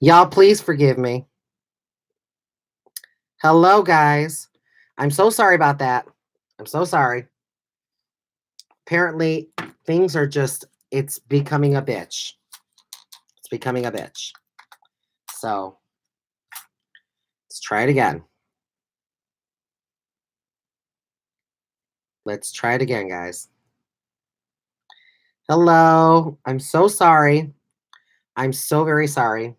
Y'all, please forgive me. Hello, guys. I'm so sorry about that. I'm so sorry. Apparently, things are just, it's becoming a bitch. It's becoming a bitch. So let's try it again. Let's try it again, guys. Hello. I'm so sorry. I'm so very sorry.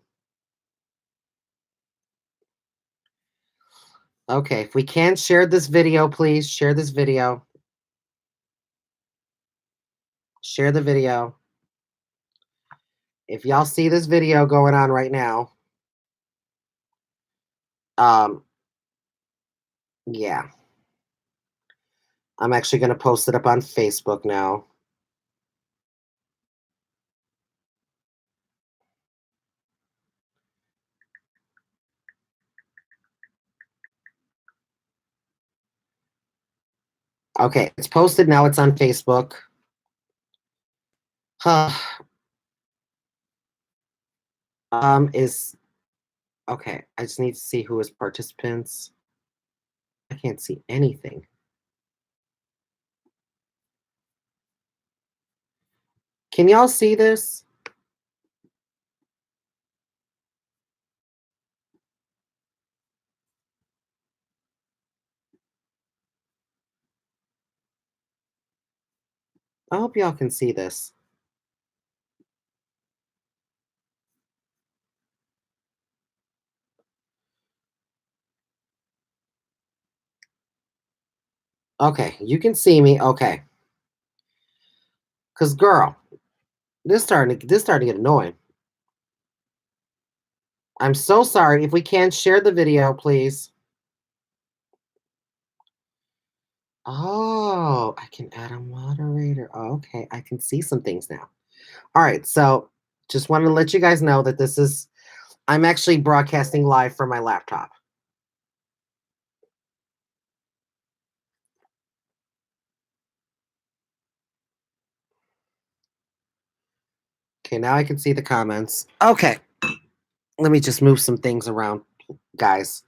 Okay, if we can share this video, please share this video. Share the video. If y'all see this video going on right now, um, yeah, I'm actually going to post it up on Facebook now. Okay, it's posted now. It's on Facebook. Is okay. I just need to see who is participants. I can't see anything. Can y'all see this? I hope y'all can see this. Okay, you can see me. Okay. Cause girl, this starting to get annoying. I'm so sorry. If we can share the video, please. Oh, I can add a moderator. Oh, okay, I can see some things now. All right, so just wanted to let you guys know that this is, I'm actually broadcasting live from my laptop. Okay, now I can see the comments. Okay, let me just move some things around, guys,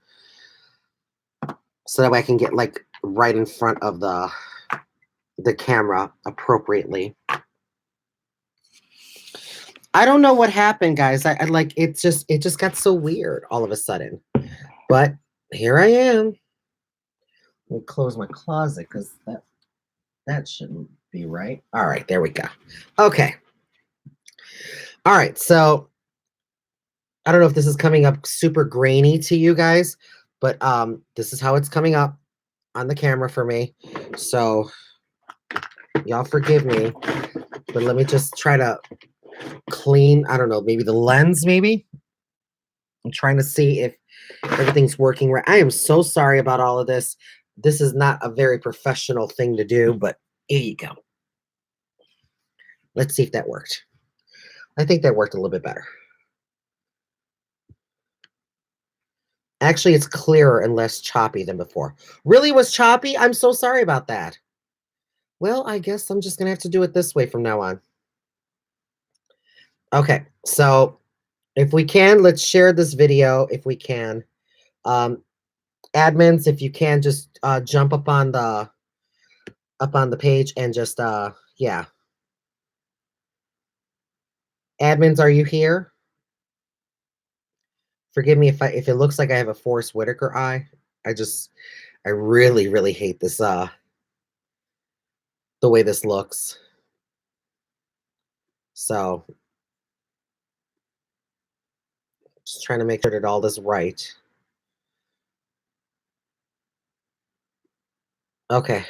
so that way I can get like right in front of the camera appropriately. I don't know what happened, guys. I like it just got so weird all of a sudden. But here I am. Let me close my closet because that shouldn't be right. All right, there we go. Okay. All right, so I don't know if this is coming up super grainy to you guys, but this is how it's coming up on the camera for me. So y'all forgive me, but let me just try to clean, I don't know, maybe the lens maybe. I'm trying to see if everything's working right. I am so sorry about all of this. This is not a very professional thing to do, but here you go. Let's see if that worked. I think that worked a little bit better. Actually, it's clearer and less choppy than before. Really was choppy? I'm so sorry about that. Well, I guess I'm just going to have to do it this way from now on. Okay, so if we can, let's share this video if we can. Admins, if you can, just jump up on the page and just yeah. Admins, are you here? Forgive me if it looks like I have a Forrest Whitaker eye. I really, really hate this the way this looks. So just trying to make sure that all is right. Okay.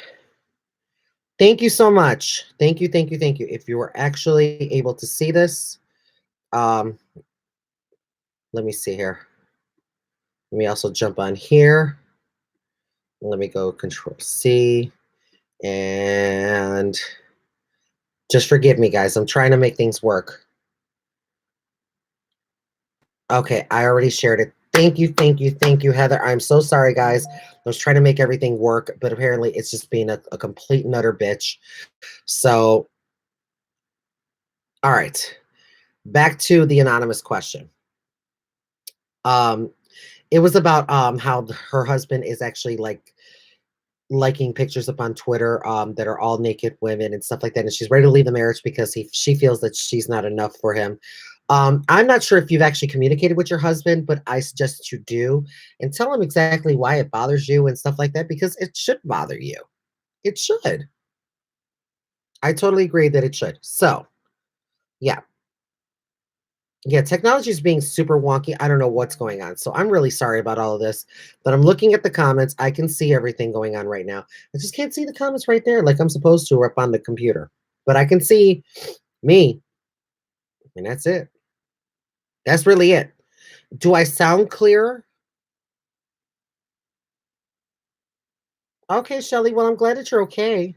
Thank you so much. Thank you, thank you, thank you. If you were actually able to see this, let me see here. Let me also jump on here. Let me go Control C, and just forgive me, guys. I'm trying to make things work. Okay, I already shared it. Thank you, thank you, thank you, Heather. I'm so sorry, guys. I was trying to make everything work, but apparently it's just being a complete and utter bitch. So, all right, back to the anonymous question. Um, it was about how her husband is actually like liking pictures up on Twitter that are all naked women and stuff like that, and she's ready to leave the marriage because she feels that she's not enough for him. I'm not sure if you've actually communicated with your husband, but I suggest that you do and tell him exactly why it bothers you and stuff like that because it should bother you. It should. I totally agree that it should. So, yeah. Yeah, technology is being super wonky. I don't know what's going on. So I'm really sorry about all of this. But I'm looking at the comments. I can see everything going on right now. I just can't see the comments right there like I'm supposed to up on the computer. But I can see me, and that's it. That's really it. Do I sound clearer? Okay, Shelly. Well, I'm glad that you're okay.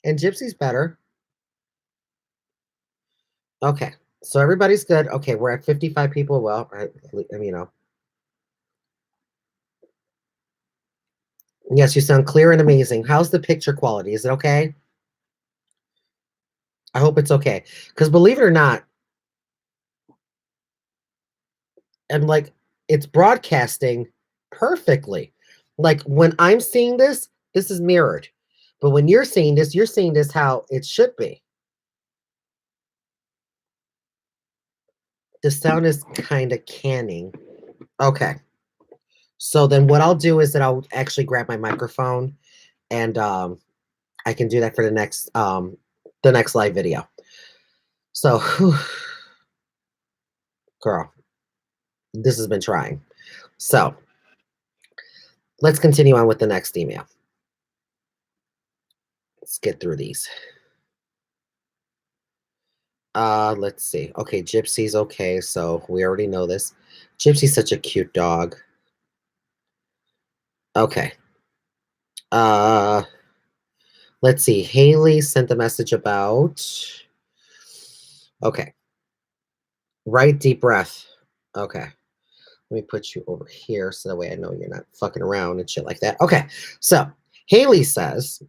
And Gypsy's better. Okay. So everybody's good. Okay, we're at 55 people. Well, you know. Yes, you sound clear and amazing. How's the picture quality? Is it okay? I hope it's okay. Because believe it or not, and like it's broadcasting perfectly. Like when I'm seeing this is mirrored. But when you're seeing this how it should be. The sound is kind of canning. Okay. So then what I'll do is that I'll actually grab my microphone and I can do that for the next live video. So girl, this has been trying. So let's continue on with the next email. Let's get through these. Let's see. Okay, Gypsy's okay, so we already know this. Gypsy's such a cute dog. Okay. Uh, let's see. Haley sent a message about. Okay. Right deep breath. Okay. Let me put you over here so that way I know you're not fucking around and shit like that. Okay. So Haley says,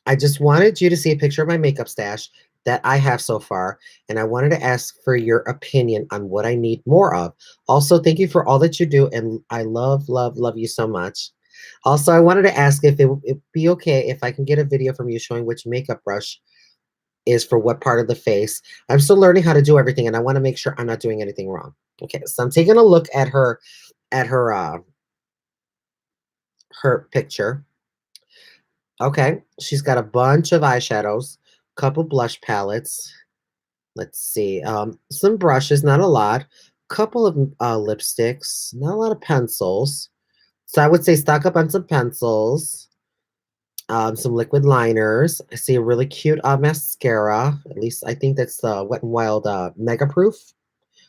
I just wanted you to see a picture of my makeup stash that I have so far, and I wanted to ask for your opinion on what I need more of. Also, thank you for all that you do, and I love, love, love you so much. Also, I wanted to ask if it'd be okay if I can get a video from you showing which makeup brush is for what part of the face. I'm still learning how to do everything, and I want to make sure I'm not doing anything wrong. Okay, so I'm taking a look at her picture. Okay, she's got a bunch of eyeshadows, couple blush palettes. Let's see, some brushes, not a lot. Couple of lipsticks, not a lot of pencils. So I would say stock up on some pencils, some liquid liners. I see a really cute mascara. At least I think that's the Wet n Wild Mega Proof.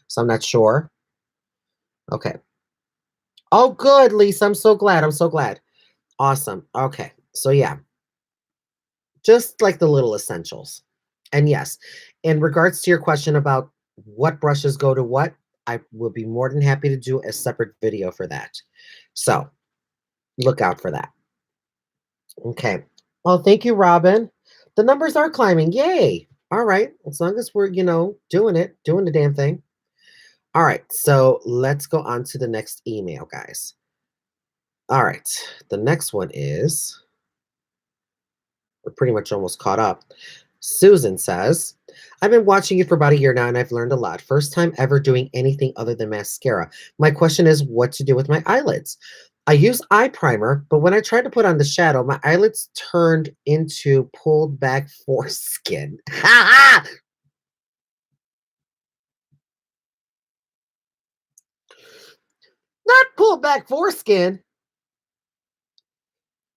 So I'm not sure. Okay. Oh, good, Lisa. I'm so glad. I'm so glad. Awesome. Okay. So yeah, just like the little essentials. And yes, in regards to your question about what brushes go to what, I will be more than happy to do a separate video for that. So look out for that. Okay. Well, thank you, Robin. The numbers are climbing. Yay. All right. As long as we're, doing the damn thing. All right. So let's go on to the next email, guys. All right. The next one is we're pretty much almost caught up. Susan says, I've been watching you for about a year now and I've learned a lot. First time ever doing anything other than mascara. My question is what to do with my eyelids. I use eye primer, but when I tried to put on the shadow, my eyelids turned into pulled back foreskin. Not pulled back foreskin.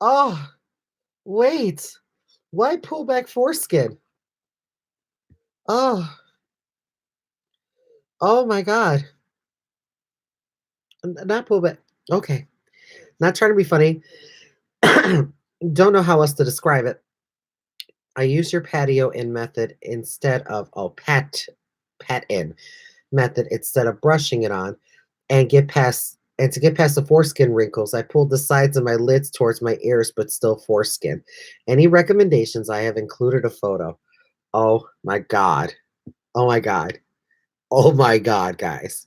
Oh, wait. Why pull back foreskin? Oh, oh my God. Not pull back. Okay. Not trying to be funny. Don't know how else to describe it. I use your patio in method instead of pat in method instead of brushing it on and to get past the foreskin wrinkles, I pulled the sides of my lids towards my ears, but still foreskin. Any recommendations? I have included a photo. Oh my God. Oh my God. Oh my God, guys.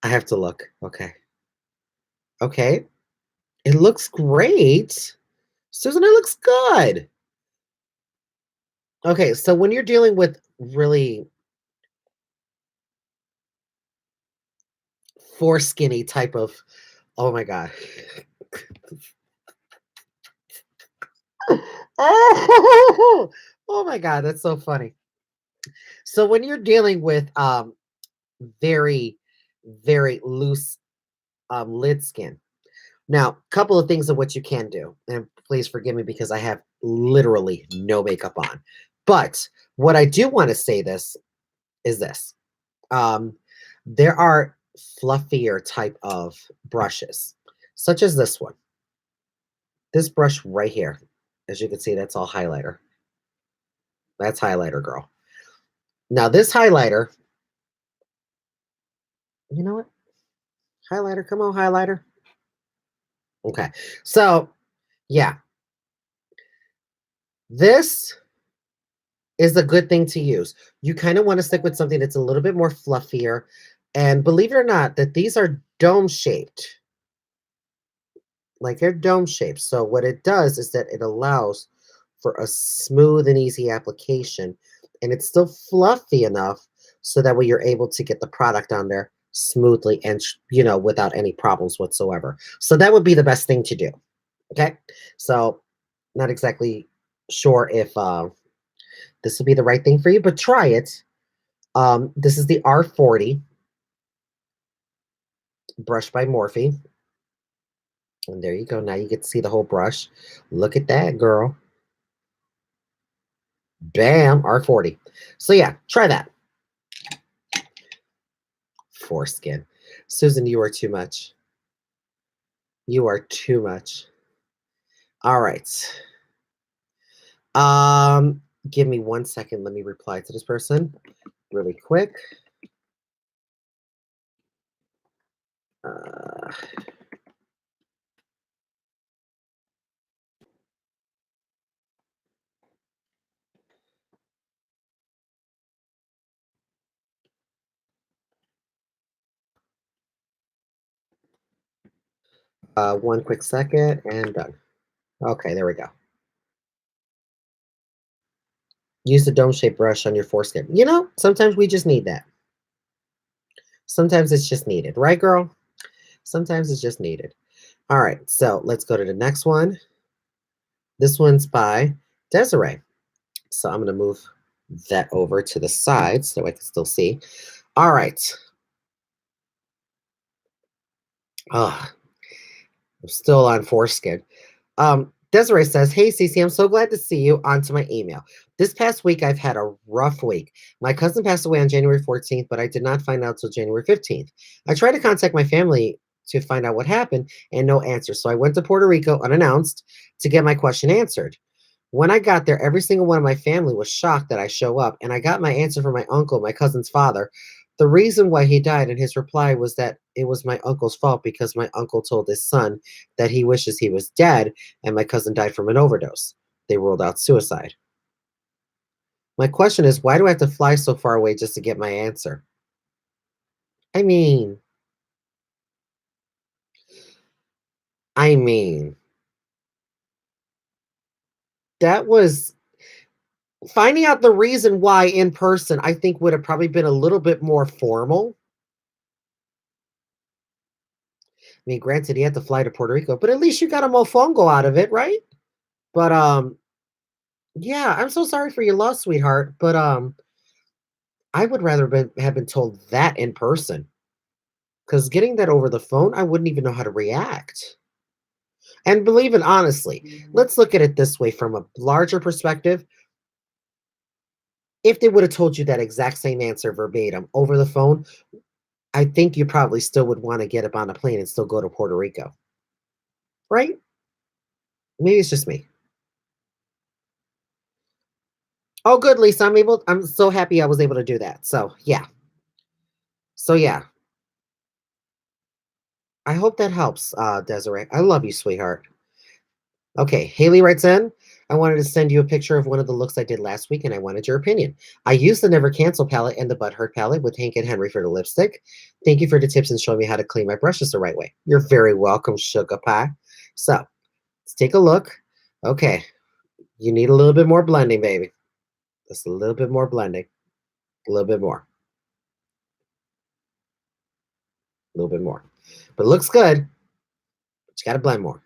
I have to look. Okay. Okay. It looks great. Susan, it looks good. Okay, so when you're dealing with really foreskinny type of, oh my god. Oh, oh my god, that's so funny. So when you're dealing with very, very loose lid skin. Now, a couple of things of what you can do, and please forgive me because I have literally no makeup on. But what I do want to say this is this. Um, there are fluffier type of brushes, such as this one. This brush right here, as you can see, that's all highlighter. That's highlighter, girl. Now, this highlighter, you know what? Highlighter, come on, highlighter. Okay. So, yeah, this is a good thing to use. You kind of want to stick with something that's a little bit more fluffier. And believe it or not, that these are dome shaped. Like they're dome shaped. So what it does is that it allows for a smooth and easy application. And it's still fluffy enough so that way you're able to get the product on there smoothly and without any problems whatsoever. So that would be the best thing to do. Okay. So not exactly sure if this will be the right thing for you, but try it. This is the R40 brush by Morphe. And there you go. Now you get to see the whole brush. Look at that, girl. Bam, R40. So yeah, try that. Foreskin. Susan, you are too much. You are too much. All right. Give me 1 second. Let me reply to this person really quick. Uh, 1 quick second and done. Okay, there we go. Use the dome shaped brush on your foreskin. Sometimes we just need that. Sometimes it's just needed, right, girl? Sometimes it's just needed. All right, so let's go to the next one. This one's by Desiree. So I'm going to move that over to the side so I can still see. All right. Oh, I'm still on foreskin. Desiree says, "Hey, CeeCee, I'm so glad to see you. Onto my email. This past week, I've had a rough week. My cousin passed away on January 14th, but I did not find out till January 15th. I tried to contact my family to find out what happened and no answer. So I went to Puerto Rico unannounced to get my question answered. When I got there, every single one of my family was shocked that I show up, and I got my answer from my uncle, my cousin's father. The reason why he died, and his reply was that it was my uncle's fault because my uncle told his son that he wishes he was dead, and my cousin died from an overdose. They ruled out suicide. My question is, why do I have to fly so far away just to get my answer? I mean, I mean, that was finding out the reason why in person, I think would have probably been a little bit more formal. I mean, granted, he had to fly to Puerto Rico, but at least you got a mofongo out of it, right? But yeah, I'm so sorry for your loss, sweetheart. But I would rather have been told that in person because getting that over the phone, I wouldn't even know how to react. And believe it honestly, let's look at it this way from a larger perspective. If they would have told you that exact same answer verbatim over the phone, I think you probably still would want to get up on a plane and still go to Puerto Rico, right? Maybe it's just me. Oh, good, Lisa. I'm so happy I was able to do that. So yeah. So yeah. I hope that helps, Desiree. I love you, sweetheart. Okay, Haley writes in. I wanted to send you a picture of one of the looks I did last week, and I wanted your opinion. I used the Never Cancel palette and the Butthurt palette with Hank and Henry for the lipstick. Thank you for the tips and showing me how to clean my brushes the right way. You're very welcome, sugar pie. So let's take a look. Okay, you need a little bit more blending, baby. Just a little bit more blending. A little bit more. A little bit more. But it looks good. But you got to blend more.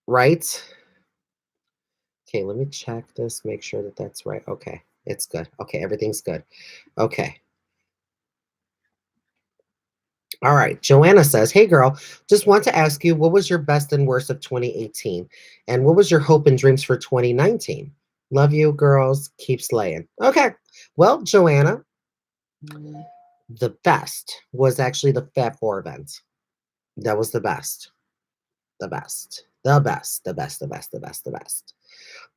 Right? Okay, let me check this, make sure that that's right. Okay, it's good. Okay, everything's good. Okay. All right. Joanna says, "Hey girl, just want to ask you what was your best and worst of 2018 and what was your hope and dreams for 2019? Love you girls, keep slaying." Okay. Well, Joanna, the best was actually the Fat 4 event. That was the best. The best. The best. The best. The best. The best. The best.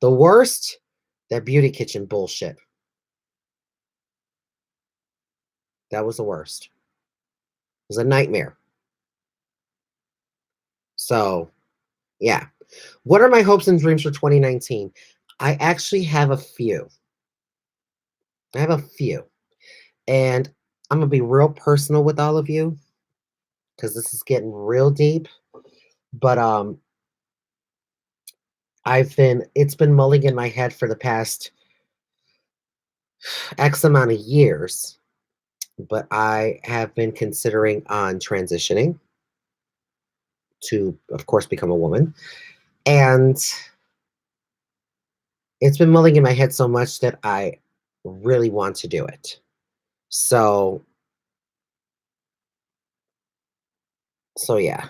The worst, that beauty kitchen bullshit. That was the worst. It was a nightmare. So, yeah. What are my hopes and dreams for 2019? I actually have a few. I have a few. And I'm going to be real personal with all of you because this is getting real deep. But it's been mulling in my head for the past X amount of years. But I have been considering on transitioning to, of course, become a woman. And it's been mulling in my head so much that I really want to do it. So yeah.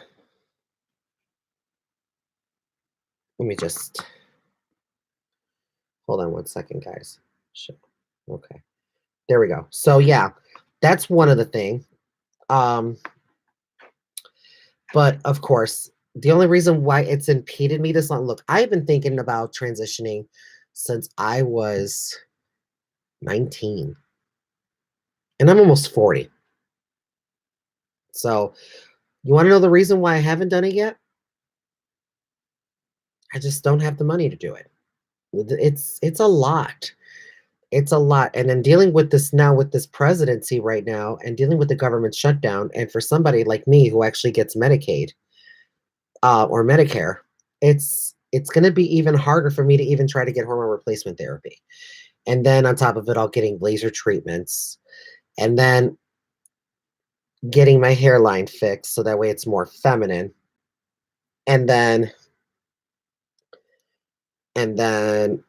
Let me just hold on one second, guys. Shit. Okay. There we go. So yeah, that's one of the thing. Um, but of course, the only reason why it's impeded me this long, look, I've been thinking about transitioning since I was 19. And I'm almost 40. So you want to know the reason why I haven't done it yet? I just don't have the money to do it. It's a lot. It's a lot. And then dealing with this now with this presidency right now and dealing with the government shutdown, and for somebody like me who actually gets Medicaid or Medicare, it's going to be even harder for me to even try to get hormone replacement therapy. And then on top of it all, getting laser treatments and then getting my hairline fixed so that way it's more feminine. And then and then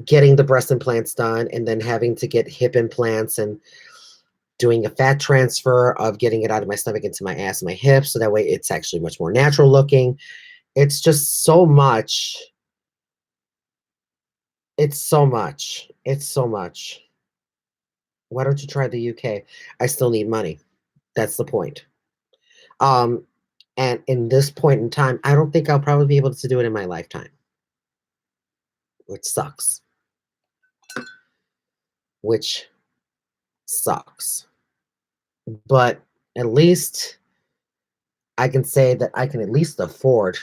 getting the breast implants done and then having to get hip implants and doing a fat transfer of getting it out of my stomach into my ass and my hips so that way it's actually much more natural looking. It's just so much. It's so much. It's so much. Why don't you try the UK? I still need money. That's the point. Um, and in this point in time, I don't think I'll probably be able to do it in my lifetime, which sucks. Which sucks. But at least I can say that I can at least afford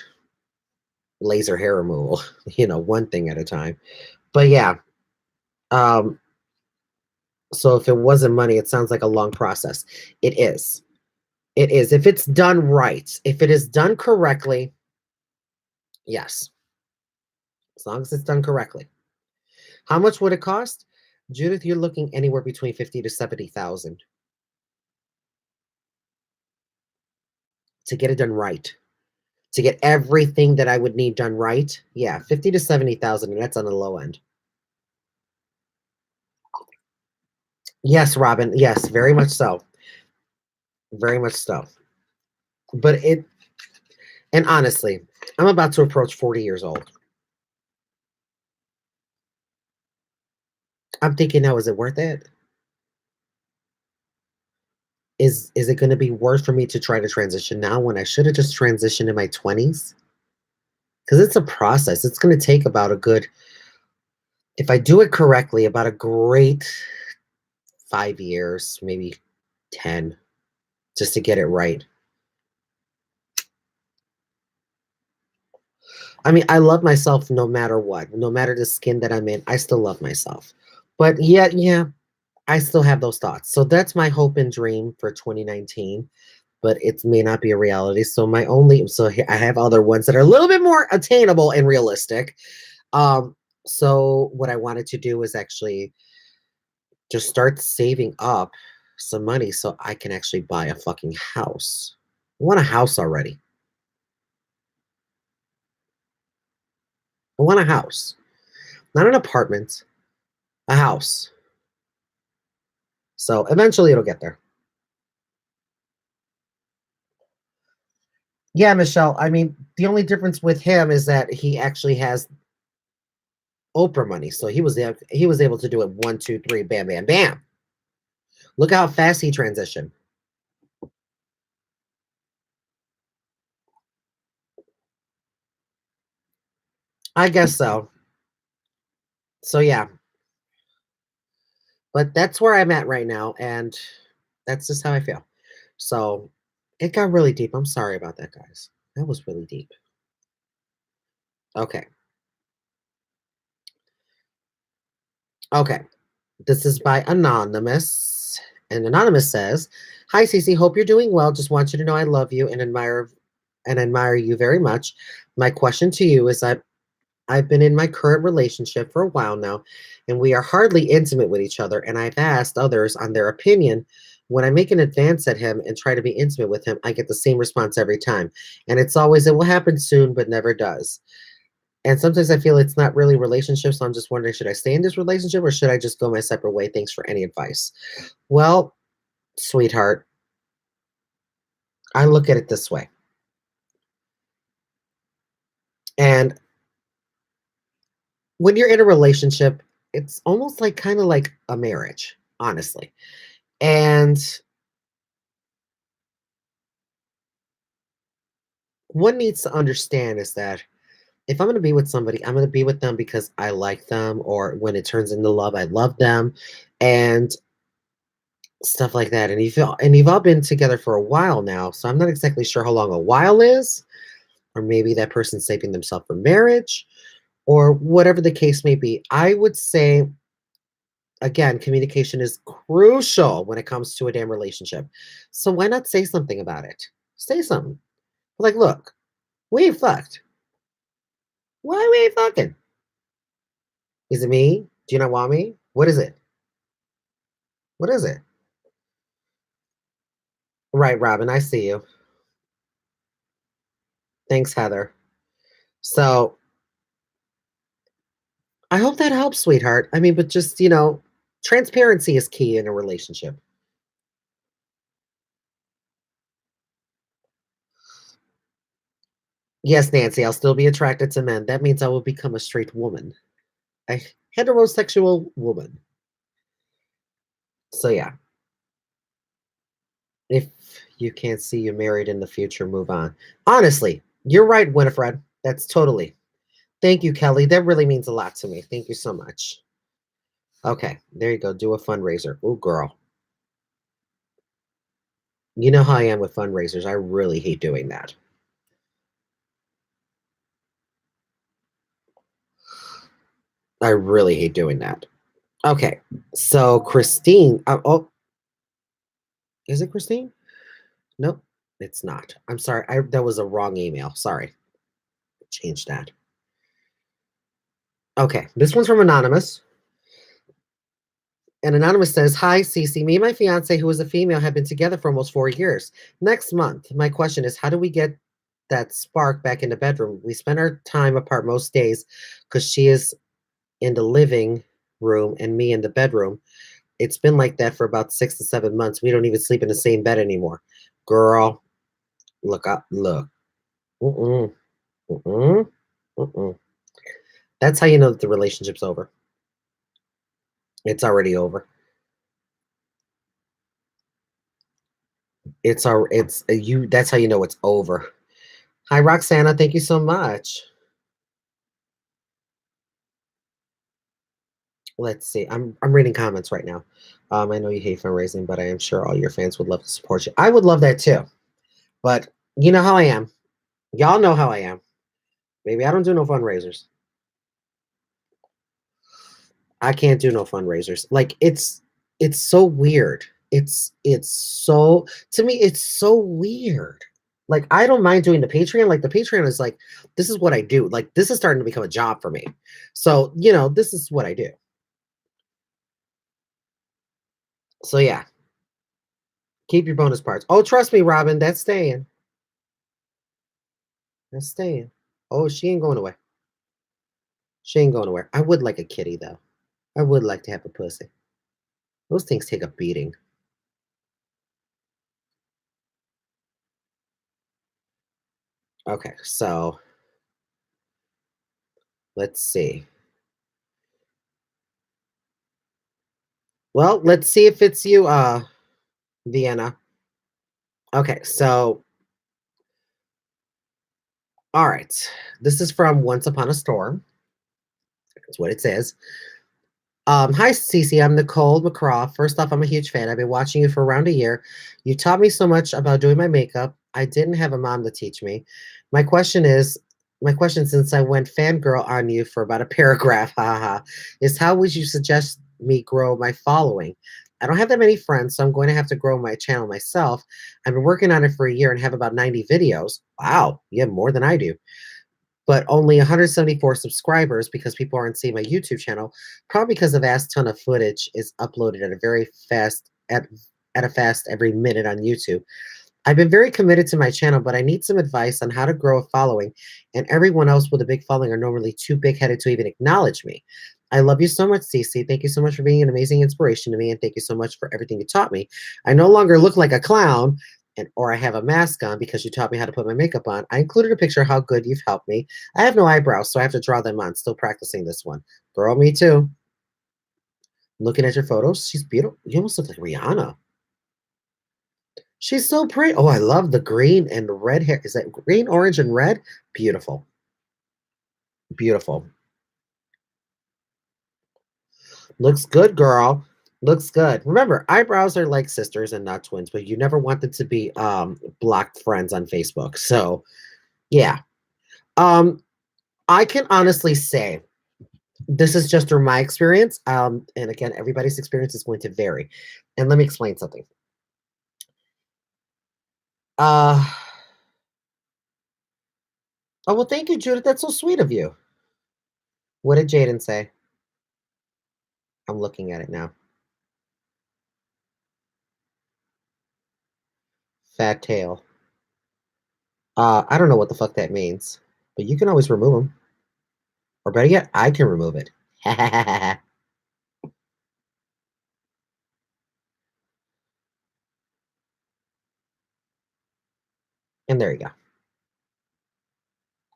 laser hair removal, one thing at a time. But yeah, um, so if it wasn't money, it sounds like a long process. It is. It is. If it's done right, if it is done correctly, yes. As long as it's done correctly. How much would it cost? Judith, you're looking anywhere between 50 to 70,000 to get it done right. To get everything that I would need done right. Yeah, 50 to 70,000, and that's on the low end. Yes, Robin. Yes, very much so. Very much so. But and honestly, I'm about to approach 40 years old. I'm thinking now, is it worth it? Is it going to be worth for me to try to transition now when I should have just transitioned in my 20s? Because it's a process. It's going to take about a good, if I do it correctly, about a great 5 years, maybe 10, just to get it right. I mean, I love myself no matter what. No matter the skin that I'm in, I still love myself. But yet, yeah, I still have those thoughts. So that's my hope and dream for 2019, but it may not be a reality. So my only I have other ones that are a little bit more attainable and realistic. Um, so what I wanted to do is actually just start saving up some money so I can actually buy a fucking house. I want a house already. I want a house, not an apartment, a house. So eventually it'll get there. Yeah, Michelle. I mean, the only difference with him is that he actually has Oprah money, so he was able to do it one, two, three, bam, bam, bam. Look how fast he transitioned. I guess so. So yeah, but that's where I'm at right now, and that's just how I feel. So it got really deep. I'm sorry about that, guys. That was really deep. Okay. Okay. This is by Anonymous. And Anonymous says, "Hi CeeCee, hope you're doing well. Just want you to know I love you and admire you very much. My question to you is I've been in my current relationship for a while now, and we are hardly intimate with each other, and I've asked others on their opinion. When I make an advance at him and try to be intimate with him, I get the same response every time. And it's always it will happen soon, but never does. And sometimes I feel it's not really a relationship, so I'm just wondering, should I stay in this relationship or should I just go my separate way? Thanks for any advice." Well, sweetheart, I look at it this way. And when you're in a relationship, it's almost like kind of like a marriage, honestly. And one needs to understand is that if I'm going to be with somebody, I'm going to be with them because I like them, or when it turns into love, I love them, and stuff like that. And you've all been together for a while now, so I'm not exactly sure how long a while is, or maybe that person's saving themselves for marriage, or whatever the case may be. I would say again, communication is crucial when it comes to a damn relationship. So why not say something about it? Say something. Like, look, we ain't fucked. Why we ain't fucking? Is it me? Do you not want me? What is it? What is it? Right, Robin, I see you. Thanks, Heather. So I hope that helps, sweetheart. I mean, but just, transparency is key in a relationship. Yes, Nancy, I'll still be attracted to men. That means I will become a straight woman, a heterosexual woman. So yeah, if you can't see you married in the future, move on. Honestly, you're right, Winifred. That's totally. Thank you, Kelly. That really means a lot to me. Thank you so much. Okay, there you go. Do a fundraiser. Oh, girl. You know how I am with fundraisers. I really hate doing that. I really hate doing that. Okay, so Christine. Oh, is it Christine? Nope, it's not. I'm sorry. That was a wrong email. Sorry. Change that. Okay, this one's from Anonymous. And Anonymous says, "Hi, CeeCee. Me and my fiance, who is a female, have been together for almost 4 years. Next month, my question is, how do we get that spark back in the bedroom? We spend our time apart most days because she is in the living room and me in the bedroom. It's been like that for about 6 to 7 months. We don't even sleep in the same bed anymore. Girl, look up, look. Mm-mm, mm-mm, mm-mm. That's how you know that the relationship's over. It's already over. It's you. That's how you know it's over. Hi, Roxana. Thank you so much. Let's see. I'm reading comments right now. I know you hate fundraising, but I am sure all your fans would love to support you. I would love that too. But you know how I am. Y'all know how I am. Maybe I don't do no fundraisers. I can't do no fundraisers. Like it's so weird. It's so to me it's so weird. Like I don't mind doing the Patreon. Like the Patreon is like this is what I do. Like this is starting to become a job for me. So, this is what I do. So yeah, keep your bonus parts. Oh, trust me, Robin, that's staying. That's staying. Oh, she ain't going away. She ain't going nowhere. I would like a kitty though. I would like to have a pussy. Those things take a beating. Okay, so let's see. Well, let's see if it's you, Vienna. Okay, so all right. This is from Once Upon a Storm. That's what it says. Hi, CeeCee. I'm Nicole McCraw. First off, I'm a huge fan. I've been watching you for around a year. You taught me so much about doing my makeup. I didn't have a mom to teach me. My question is, my question since I went fangirl on you for about a paragraph, haha, is how would you suggest me grow my following? I don't have that many friends, so I'm going to have to grow my channel myself. I've been working on it for a year and have about 90 videos. Wow, you have more than I do, but only 174 subscribers because people aren't seeing my YouTube channel, probably because a vast ton of footage is uploaded at a very fast at a fast every minute on YouTube. I've been very committed to my channel, but I need some advice on how to grow a following, and everyone else with a big following are normally too big-headed to even acknowledge me. I love you so much, CeeCee. Thank you so much for being an amazing inspiration to me, and thank you so much for everything you taught me. I no longer look like a clown, or I have a mask on because you taught me how to put my makeup on. I included a picture of how good you've helped me. I have no eyebrows, so I have to draw them on. Still practicing this one. Girl, me too. Looking at your photos, she's beautiful. You almost look like Rihanna. She's so pretty. Oh, I love the green and red hair. Is that green, orange, and red? Beautiful. Beautiful. Looks good, girl. Looks good. Remember, eyebrows are like sisters and not twins, but you never wanted to be blocked friends on Facebook. So yeah. Um, I can honestly say this is just from my experience. And again, everybody's experience is going to vary. And let me explain something. Uh oh well, thank you, Judith. That's so sweet of you. What did Jaden say? I'm looking at it now. Fat tail. I don't know what the fuck that means, but you can always remove them. Or better yet, I can remove it. And there you go.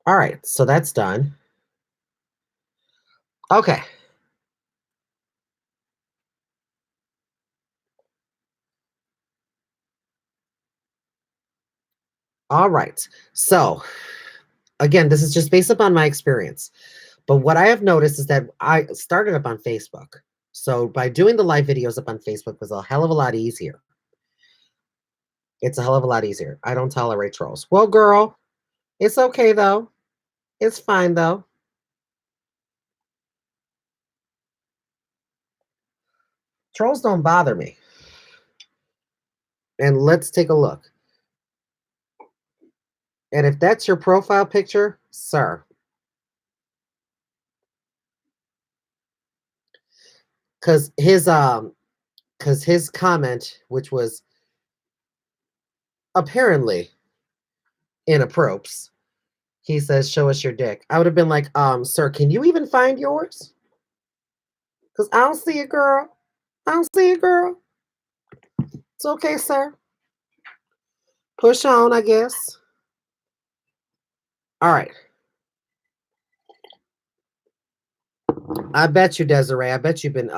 All right, so that's done. Okay. All right. So again, this is just based upon my experience. But what I have noticed is that I started up on Facebook. So by doing the live videos up on Facebook was a hell of a lot easier. It's a hell of a lot easier. I don't tolerate trolls. Well, girl, it's okay though. It's fine though. Trolls don't bother me. And let's take a look. And if that's your profile picture, sir, because his comment, which was apparently inappropriate, he says, "Show us your dick." I would have been like, sir, can you even find yours? Because I don't see it, girl. I don't see it, girl. It's okay, sir. Push on, I guess. All right. I bet you, Desiree. I bet you've been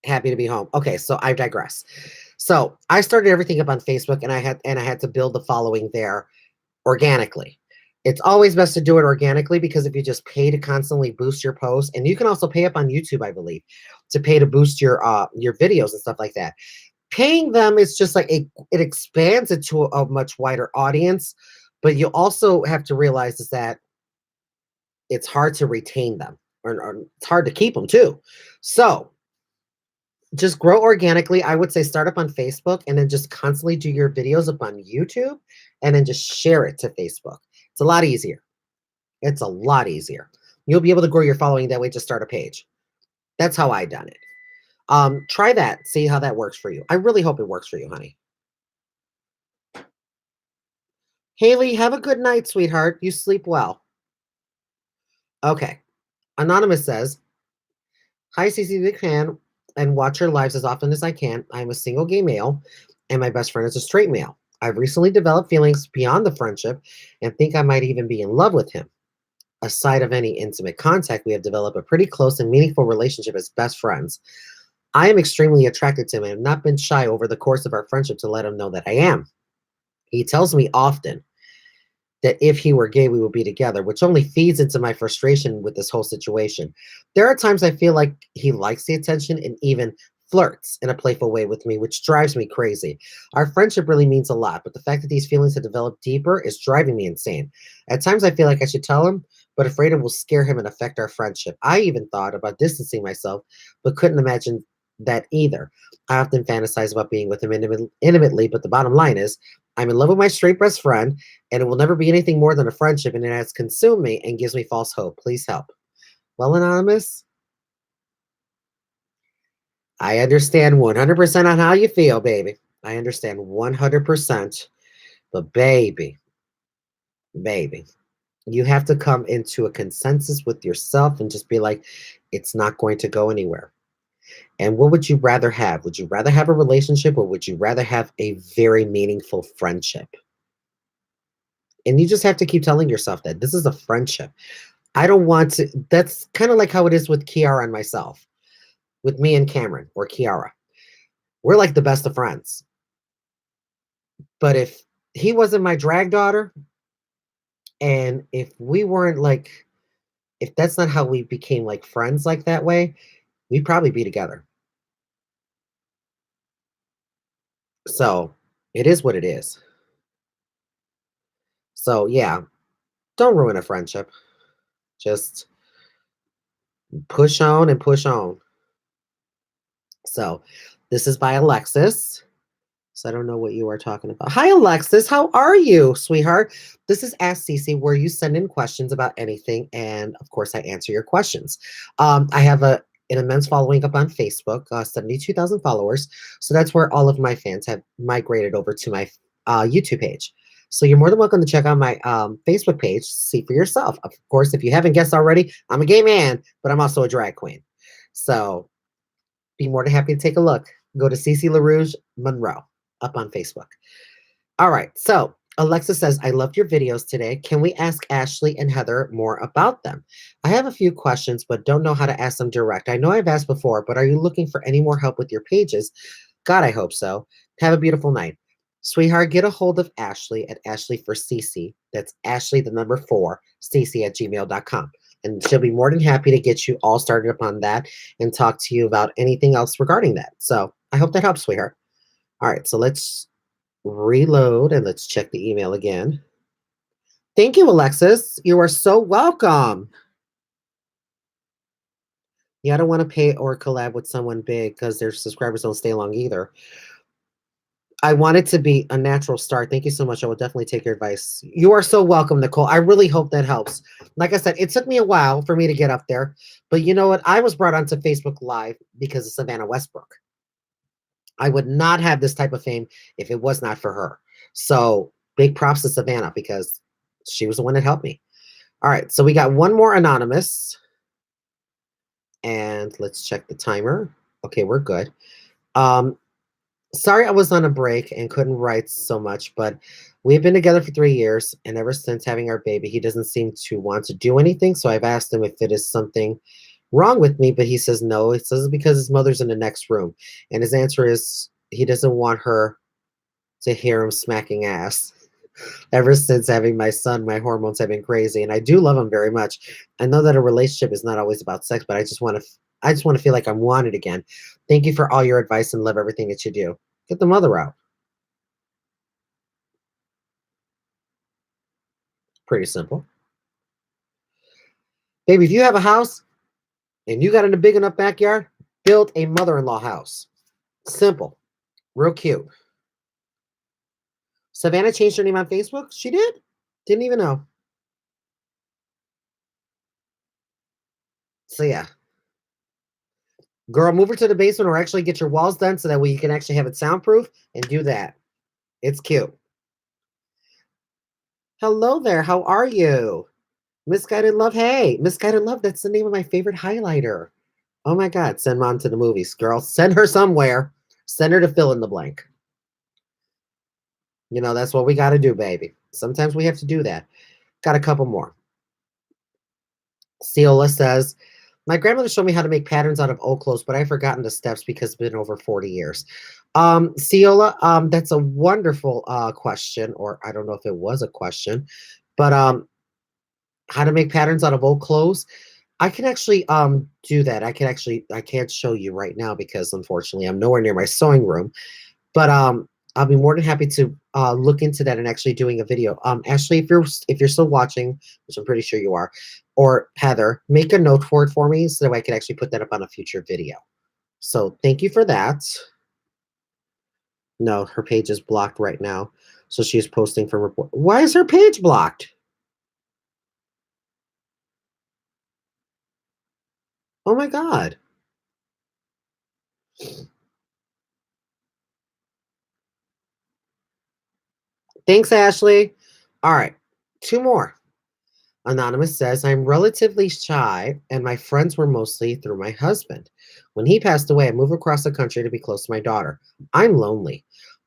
happy to be home. Okay, so I digress. So I started everything up on Facebook, and I had to build the following there organically. It's always best to do it organically because if you just pay to constantly boost your posts, and you can also pay up on YouTube, I believe, to pay to boost your videos and stuff like that. Paying them is just like it expands it to a much wider audience, but you also have to realize is that it's hard to retain them, or it's hard to keep them too. So just grow organically. I would say start up on Facebook and then just constantly do your videos up on YouTube and then just share it to Facebook. It's a lot easier. It's a lot easier. You'll be able to grow your following that way. Just start a page. That's how I done it. Try that. See how that works for you. I really hope it works for you, honey. Haley, have a good night, sweetheart. You sleep well. Okay. Anonymous says, hi, CeeCee, big fan, and watch your lives as often as I can. I'm a single gay male, and my best friend is a straight male. I've recently developed feelings beyond the friendship and think I might even be in love with him. Aside of any intimate contact, we have developed a pretty close and meaningful relationship as best friends. I am extremely attracted to him and have not been shy over the course of our friendship to let him know that I am. He tells me often that if he were gay, we would be together, which only feeds into my frustration with this whole situation. There are times I feel like he likes the attention and even flirts in a playful way with me, which drives me crazy. Our friendship really means a lot, but the fact that these feelings have developed deeper is driving me insane. At times I feel like I should tell him, but afraid it will scare him and affect our friendship. I even thought about distancing myself, but couldn't imagine that either. I often fantasize about being with him intimately, but the bottom line is I'm in love with my straight best friend, and it will never be anything more than a friendship, and it has consumed me and gives me false hope. Please help. Well, Anonymous, I understand 100% on how you feel, baby. I understand 100%. But, baby, you have to come into a consensus with yourself and just be like, it's not going to go anywhere. And what would you rather have? Would you rather have a relationship or would you rather have a very meaningful friendship? And you just have to keep telling yourself that this is a friendship. I don't want to. That's kind of like how it is with Kiara and myself, with me and Cameron or Kiara. We're like the best of friends. But if he wasn't my drag daughter, and if we weren't like, if that's not how we became like friends like that way, we'd probably be together. So it is what it is. So yeah, don't ruin a friendship. Just push on and push on. So this is by Alexis. So I don't know what you are talking about. Hi, Alexis. How are you, sweetheart? This is Ask CeeCee, where you send in questions about anything, and of course, I answer your questions. I have an immense following up on Facebook, 72,000 followers. So that's where all of my fans have migrated over to my YouTube page. So you're more than welcome to check out my Facebook page, see for yourself. Of course, if you haven't guessed already, I'm a gay man, but I'm also a drag queen. So be more than happy to take a look. Go to CeeCee LaRouge Monroe up on Facebook. All right. So Alexa says, I loved your videos today. Can we ask Ashley and Heather more about them? I have a few questions, but don't know how to ask them direct. I know I've asked before, but are you looking for any more help with your pages? God, I hope so. Have a beautiful night. Sweetheart, get a hold of Ashley at Ashley for CeeCee. That's Ashley, the number 4, CeeCee at gmail.com. And she'll be more than happy to get you all started upon that and talk to you about anything else regarding that. So I hope that helps, sweetheart. All right, so let's reload and let's check the email again. Thank you, Alexis. You are so welcome. Yeah, I don't want to pay or collab with someone big because their subscribers don't stay long either. I want it to be a natural start. Thank you so much. I will definitely take your advice. You are so welcome, Nicole. I really hope that helps. Like I said, it took me a while for me to get up there. But you know what? I was brought onto Facebook Live because of Savannah Westbrook. I would not have this type of fame if it was not for her. So big props to Savannah because she was the one that helped me. All right, so we got one more anonymous. And let's check the timer. Okay, we're good. Um, Sorry I was on a break and couldn't write so much, but we've been together for 3 years, and ever since having our baby, he doesn't seem to want to do anything. So I've asked him if it is something wrong with me, but he says no. He says it's because his mother's in the next room. And his answer is he doesn't want her to hear him smacking ass. Ever since having my son, my hormones have been crazy, and I do love him very much. I know that a relationship is not always about sex, but I just want to feel like I'm wanted again. Thank you for all your advice and love everything that you do. Get the mother out. Pretty simple. Baby, if you have a house and you got in a big enough backyard, build a mother-in-law house. Simple. Real cute. Savannah changed her name on Facebook? She did? Didn't even know. So yeah. Girl, move her to the basement or actually get your walls done so that way you can actually have it soundproof and do that. It's cute. Hello there. How are you? Misguided Love. Hey, Misguided Love. That's the name of my favorite highlighter. Oh my God. Send mom to the movies, girl. Send her somewhere. Send her to fill in the blank. You know, that's what we got to do, baby. Sometimes we have to do that. Got a couple more. Ciola says, my grandmother showed me how to make patterns out of old clothes, but I've forgotten the steps because it's been over 40 years. Ciola, that's a wonderful question, or I don't know if it was a question, but how to make patterns out of old clothes. I can actually do that. I can't show you right now because unfortunately I'm nowhere near my sewing room. But I'll be more than happy to look into that and actually doing a video. Ashley, if you're still watching, which I'm pretty sure you are, or Heather, make a note for it for me so that I can actually put that up on a future video. So thank you for that. No, her page is blocked right now. So she is posting from report. Why is her page blocked? Oh my God. Thanks, Ashley. All right. Two more. Anonymous says, I'm relatively shy, and my friends were mostly through my husband. When he passed away, I moved across the country to be close to my daughter. I'm lonely.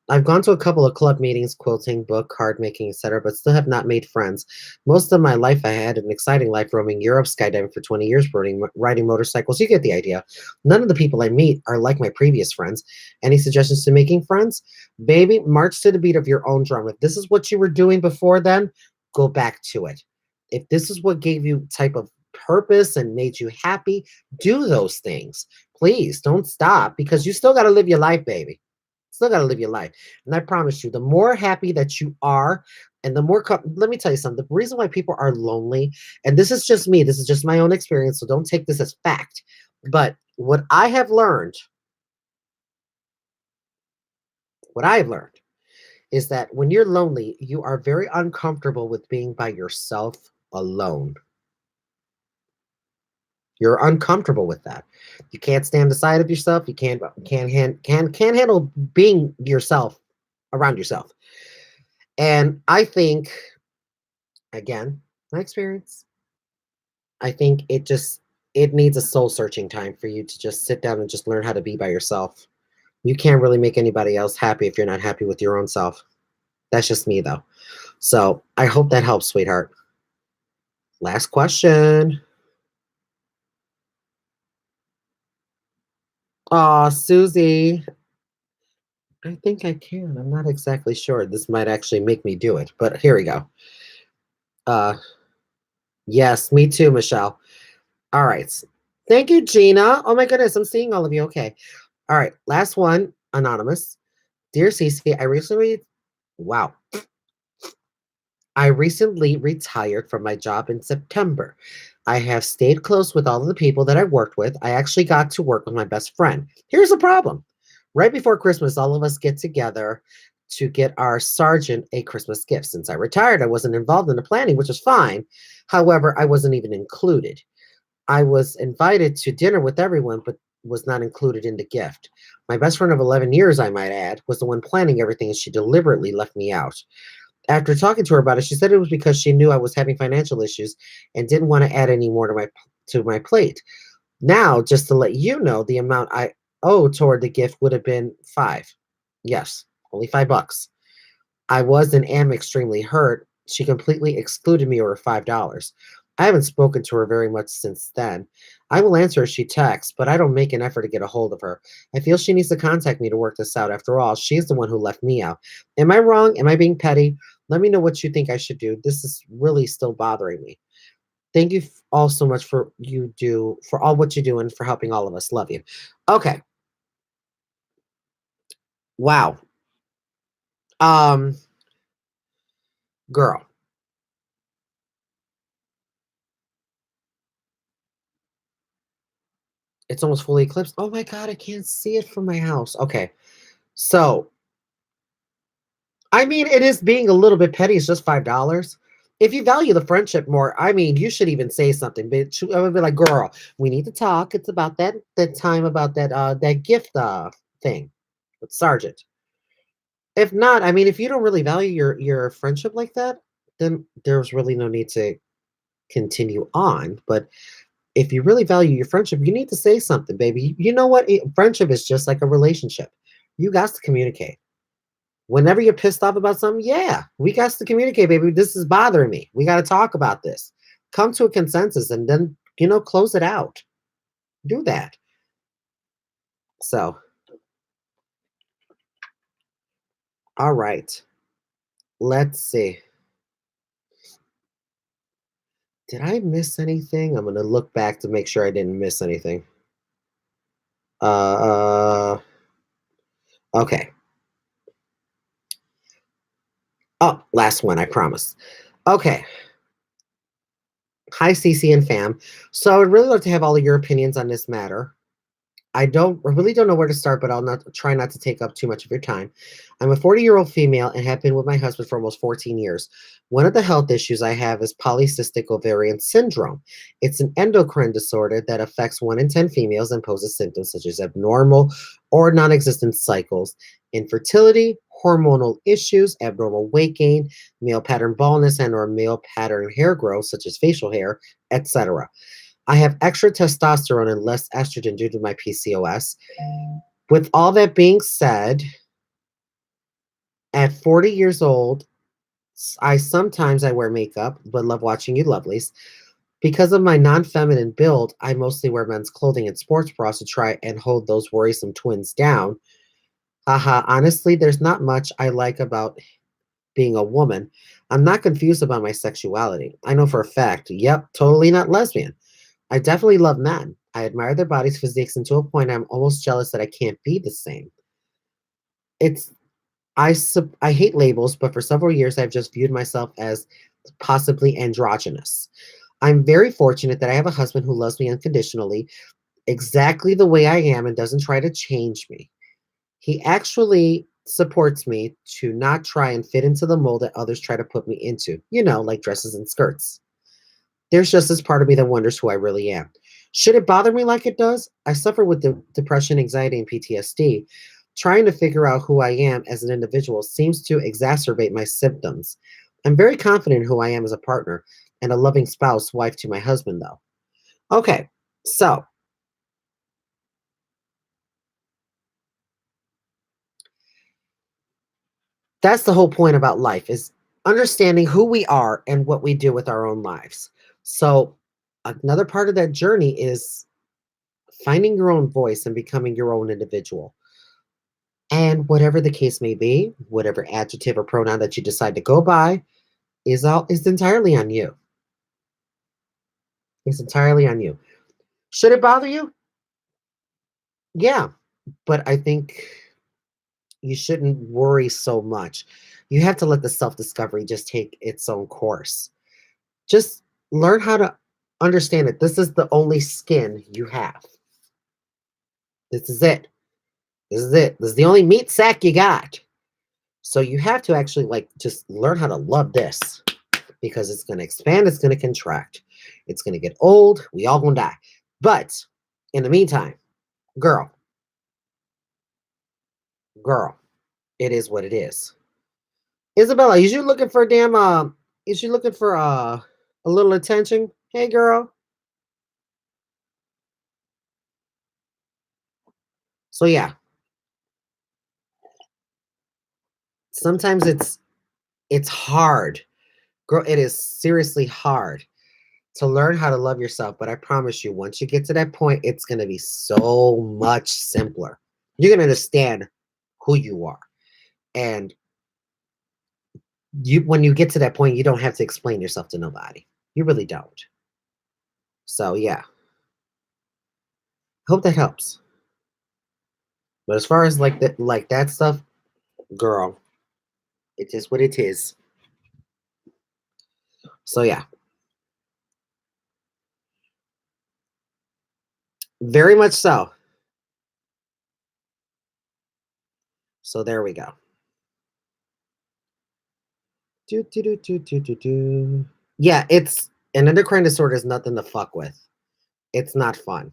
I've gone to a couple of club meetings, quilting, book, card making, etc., but still have not made friends. Most of my life, I had an exciting life roaming Europe, skydiving for 20 years, riding motorcycles. You get the idea. None of the people I meet are like my previous friends. Any suggestions to making friends? Baby, march to the beat of your own drum. If this is what you were doing before then, go back to it. If this is what gave you type of purpose and made you happy, do those things. Please don't stop because you still got to live your life, baby. Still got to live your life. And I promise you, the more happy that you are, and the more, let me tell you something. The reason why people are lonely, and this is just me, this is just my own experience, so don't take this as fact. But what I've learned is that when you're lonely, you are very uncomfortable with being by yourself alone. You're uncomfortable with that. You can't stand the sight of yourself. You can't handle being yourself around yourself. And I think, again, my experience, I think it needs a soul searching time for you to just sit down and just learn how to be by yourself. You can't really make anybody else happy if you're not happy with your own self. That's just me though. So I hope that helps, sweetheart. Last question. Aw, Susie. I think I can. I'm not exactly sure. This might actually make me do it, but here we go. Uh, yes, me too, Michelle. All right. Thank you, Gina. Oh my goodness, I'm seeing all of you. Okay. All right. Last one, anonymous. Dear CeeCee, wow. I recently retired from my job in September. I have stayed close with all of the people that I worked with. I actually got to work with my best friend. Here's the problem. Right before Christmas, all of us get together to get our sergeant a Christmas gift. Since I retired, I wasn't involved in the planning, which was fine. However, I wasn't even included. I was invited to dinner with everyone, but was not included in the gift. My best friend of 11 years, I might add, was the one planning everything, and she deliberately left me out. After talking to her about it, she said it was because she knew I was having financial issues and didn't want to add any more to my plate. Now, just to let you know, the amount I owe toward the gift would have been 5. Yes, only $5. I was and am extremely hurt. She completely excluded me over $5. I haven't spoken to her very much since then. I will answer if she texts, but I don't make an effort to get a hold of her. I feel she needs to contact me to work this out. After all, she's the one who left me out. Am I wrong? Am I being petty? Let me know what you think I should do. This is really still bothering me. Thank you all so much for all what you do and for helping all of us. Love you. Okay. Wow. Um, girl. It's almost fully eclipsed. Oh my god, I can't see it from my house. Okay. So, I mean, it is being a little bit petty. It's just $5. If you value the friendship more, I mean, you should even say something. Bitch, I would be like, girl, we need to talk. It's about that time about that gift thing with Sergeant. If not, I mean, if you don't really value your friendship like that, then there's really no need to continue on. But if you really value your friendship, you need to say something, baby. You know what? Friendship is just like a relationship. You got to communicate. Whenever you're pissed off about something, yeah, we got to communicate, baby. This is bothering me. We got to talk about this. Come to a consensus and then, close it out. Do that. So, all right. Let's see. Did I miss anything? I'm going to look back to make sure I didn't miss anything. Uh, okay. Oh, last one, I promise. Okay. Hi, CeeCee and fam. So I would really love to have all of your opinions on this matter. I really don't know where to start, but I'll not try not to take up too much of your time. I'm a 40-year-old female and have been with my husband for almost 14 years. One of the health issues I have is polycystic ovarian syndrome. It's an endocrine disorder that affects 1 in 10 females and poses symptoms such as abnormal or non-existent cycles, infertility, hormonal issues, abnormal weight gain, male pattern baldness and or male pattern hair growth such as facial hair, etc. I have extra testosterone and less estrogen due to my PCOS. With all that being said, at 40 years old, I wear makeup, but love watching you lovelies. Because of my non-feminine build, I mostly wear men's clothing and sports bras to try and hold those worrisome twins down. Haha, honestly, there's not much I like about being a woman. I'm not confused about my sexuality. I know for a fact, yep, totally not lesbian. I definitely love men. I admire their bodies, physiques, and to a point I'm almost jealous that I can't be the same. It's I hate labels, but for several years I've just viewed myself as possibly androgynous. I'm very fortunate that I have a husband who loves me unconditionally, exactly the way I am, and doesn't try to change me. He actually supports me to not try and fit into the mold that others try to put me into, like dresses and skirts. There's just this part of me that wonders who I really am. Should it bother me like it does? I suffer with depression, anxiety, and PTSD. Trying to figure out who I am as an individual seems to exacerbate my symptoms. I'm very confident in who I am as a partner and a loving spouse, wife to my husband, though. Okay, so that's the whole point about life is understanding who we are and what we do with our own lives. So another part of that journey is finding your own voice and becoming your own individual. And whatever the case may be, whatever adjective or pronoun that you decide to go by is entirely on you. It's entirely on you. Should it bother you? Yeah, but I think you shouldn't worry so much. You have to let the self-discovery just take its own course. Just learn how to understand that this is the only skin you have. This is it. This is it. This is the only meat sack you got. So you have to actually just learn how to love this because it's going to expand, it's going to contract, it's going to get old, we all going to die. But in the meantime, girl, girl, it is what it is. Isabella, is you looking for is she looking for a little attention? Hey girl. So yeah, sometimes it's hard. Girl, it is seriously hard to learn how to love yourself, but I promise you, once you get to that point, it's going to be so much simpler. You're going to understand who you are. And when you get to that point, you don't have to explain yourself to nobody. You really don't. So yeah, hope that helps. But as far as like that stuff, girl, it is what it is. So yeah. Very much so. So there we go. Do, do, do, do, do, do, do. Yeah, it's an endocrine disorder is nothing to fuck with. It's not fun.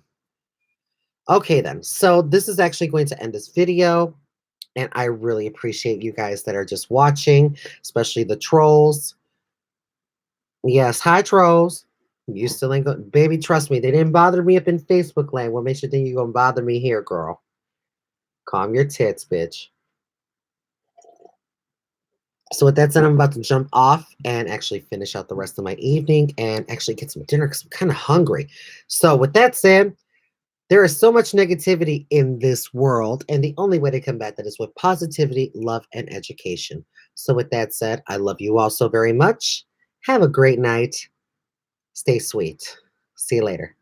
Okay, then. So this is actually going to end this video. And I really appreciate you guys that are just watching, especially the trolls. Yes, hi, trolls. You still ain't go, baby, trust me, they didn't bother me up in Facebook land. What makes you think you're gonna bother me here, girl? Calm your tits, bitch. So with that said, I'm about to jump off and actually finish out the rest of my evening and actually get some dinner because I'm kind of hungry. So with that said, there is so much negativity in this world, and the only way to combat that is with positivity, love, and education. So with that said, I love you all so very much. Have a great night. Stay sweet. See you later.